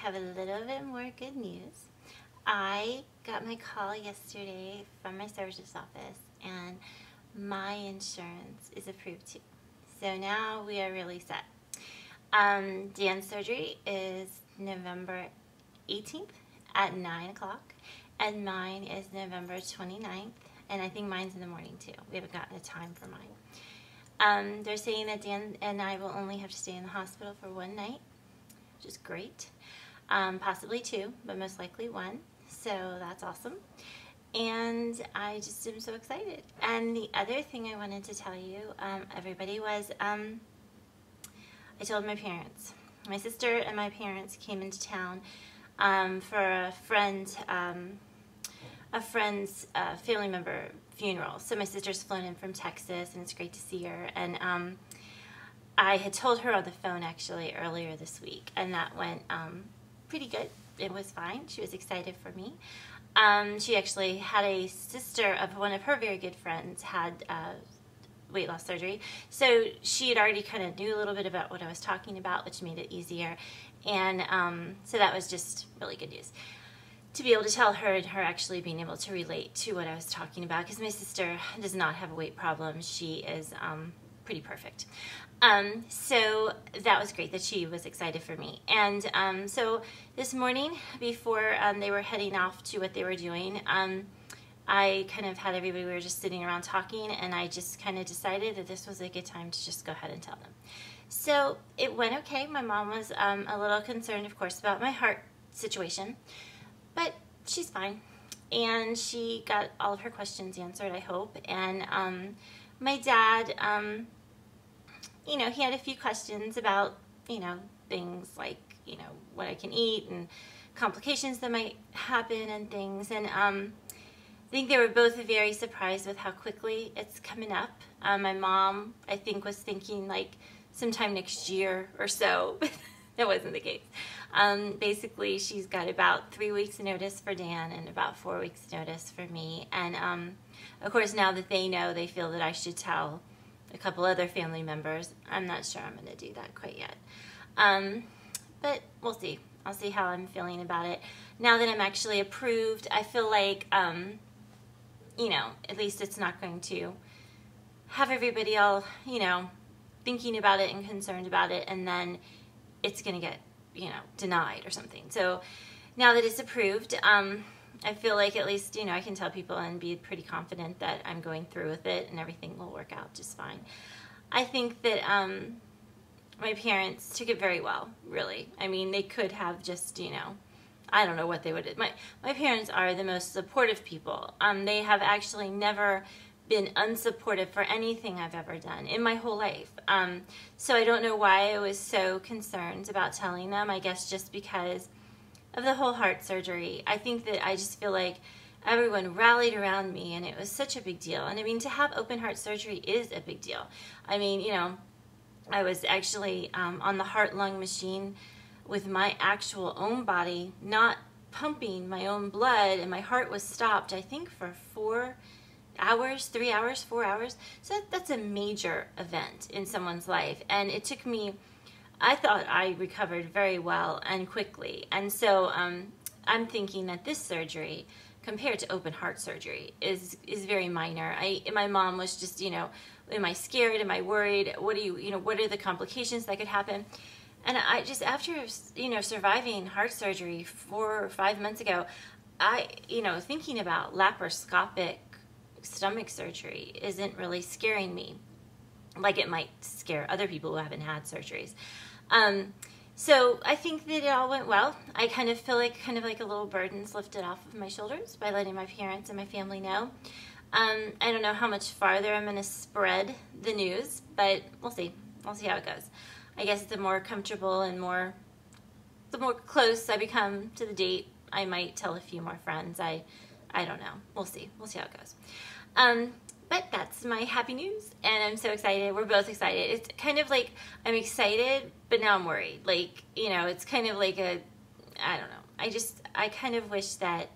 have a little bit more good news. I got my call yesterday from my services office, and my insurance is approved too. So now we are really set. Dan's surgery is November 18th at 9 o'clock, and mine is November 29th, and I think mine's in the morning too. We haven't gotten a time for mine. They're saying that Dan and I will only have to stay in the hospital for one night, which is great. Possibly two, but most likely one. So that's awesome. And I just am so excited. And the other thing I wanted to tell you, everybody, was I told my parents. My sister and my parents came into town for a friend's family member funeral. So my sister's flown in from Texas, and it's great to see her. And I had told her on the phone actually earlier this week, and that went pretty good. It was fine. She was excited for me. She actually had a sister of one of her very good friends had weight loss surgery. So she had already kind of knew a little bit about what I was talking about, which made it easier. And so that was just really good news to be able to tell her, and her actually being able to relate to what I was talking about, because my sister does not have a weight problem. She is pretty perfect. So that was great that she was excited for me. And so this morning, before they were heading off to what they were doing, I kind of had everybody, we were just sitting around talking, and I just kind of decided that this was a good time to just go ahead and tell them. So it went okay. My mom was a little concerned, of course, about my heart situation, but she's fine. And she got all of her questions answered, I hope. And my dad, you know, he had a few questions about, you know, things like, you know, what I can eat and complications that might happen and things. And I think they were both very surprised with how quickly it's coming up. My mom, I think, was thinking like sometime next year or so, but that wasn't the case. Basically, she's got about 3 weeks notice for Dan and about 4 weeks notice for me. And of course, now that they know, they feel that I should tell a couple other family members. I'm not sure I'm going to do that quite yet. But we'll see. I'll see how I'm feeling about it. Now that I'm actually approved, I feel like, you know, at least it's not going to have everybody all, you know, thinking about it and concerned about it, and then it's going to get, you know, denied or something. So now that it's approved, I feel like at least, you know, I can tell people and be pretty confident that I'm going through with it and everything will work out just fine. I think that my parents took it very well, really. I mean, they could have just, you know, I don't know what they would do. My parents are the most supportive people. They have actually never been unsupportive for anything I've ever done in my whole life. So I don't know why I was so concerned about telling them. I guess just because of the whole heart surgery. I think that I just feel like everyone rallied around me, and it was such a big deal. And I mean, to have open heart surgery is a big deal. I mean, you know, I was actually on the heart-lung machine with my actual own body, not pumping my own blood, and my heart was stopped, I think, for 4 hours, 3 hours, 4 hours. So that's a major event in someone's life. And it took me, I thought I recovered very well and quickly. And so I'm thinking that this surgery, compared to open heart surgery, is very minor. My mom was just, you know, am I scared? Am I worried? What do you know, what are the complications that could happen? And I just, after, you know, surviving heart surgery 4 or 5 months ago, you know, thinking about laparoscopic stomach surgery isn't really scaring me like it might scare other people who haven't had surgeries. So I think that it all went well. I kind of feel like a little burden's lifted off of my shoulders by letting my parents and my family know. I don't know how much farther I'm going to spread the news, but we'll see. We'll see how it goes. I guess the more comfortable and the more close I become to the date, I might tell a few more friends. I don't know. We'll see. We'll see how it goes. But that's my happy news, and I'm so excited. We're both excited. It's kind of like I'm excited, but now I'm worried. Like, you know, it's kind of like I don't know. I kind of wish that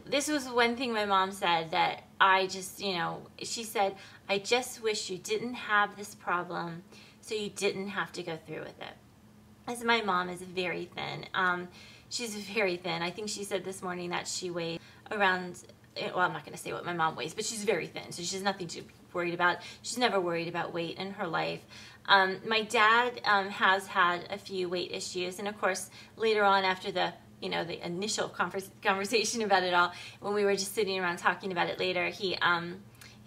this was one thing my mom said that I just, you know, she said, I just wish you didn't have this problem so you didn't have to go through with it. as my mom is very thin. She's very thin. I think she said this morning that she weighs around, well, I'm not going to say what my mom weighs, but she's very thin, so she has nothing to be worried about. She's never worried about weight in her life. My dad has had a few weight issues, and of course, later on after the initial conversation about it all, when we were just sitting around talking about it later, he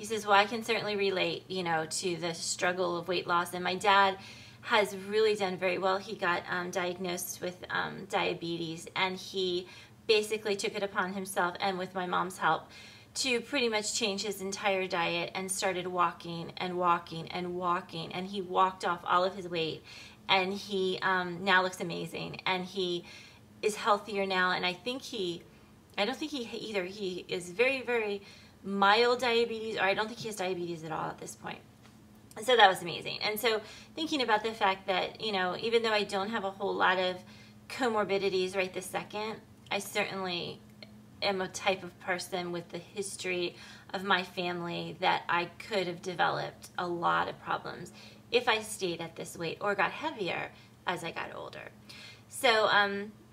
says, well, I can certainly relate, to the struggle of weight loss. And my dad has really done very well. He got diagnosed with diabetes, and he basically took it upon himself, and with my mom's help, to pretty much change his entire diet and started walking and walking and walking. And he walked off all of his weight, and he now looks amazing, and he is healthier now. And I don't think he is very, very mild diabetes, or I don't think he has diabetes at all at this point. So that was amazing. And so thinking about the fact that, even though I don't have a whole lot of comorbidities right this second, I certainly am a type of person with the history of my family that I could have developed a lot of problems if I stayed at this weight or got heavier as I got older. So,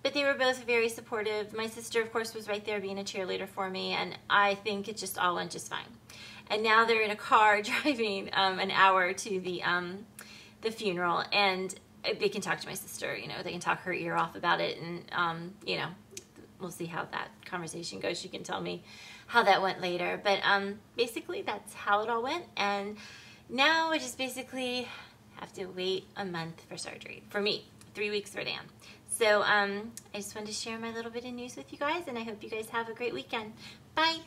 but they were both very supportive. My sister, of course, was right there being a cheerleader for me, and I think it just all went just fine. And now they're in a car driving an hour to the funeral, and they can talk to my sister. They can talk her ear off about it, and we'll see how that conversation goes. She can tell me how that went later. But basically, that's how it all went, and now I just basically have to wait a month for surgery. For me, 3 weeks for Dan. So I just wanted to share my little bit of news with you guys, and I hope you guys have a great weekend. Bye!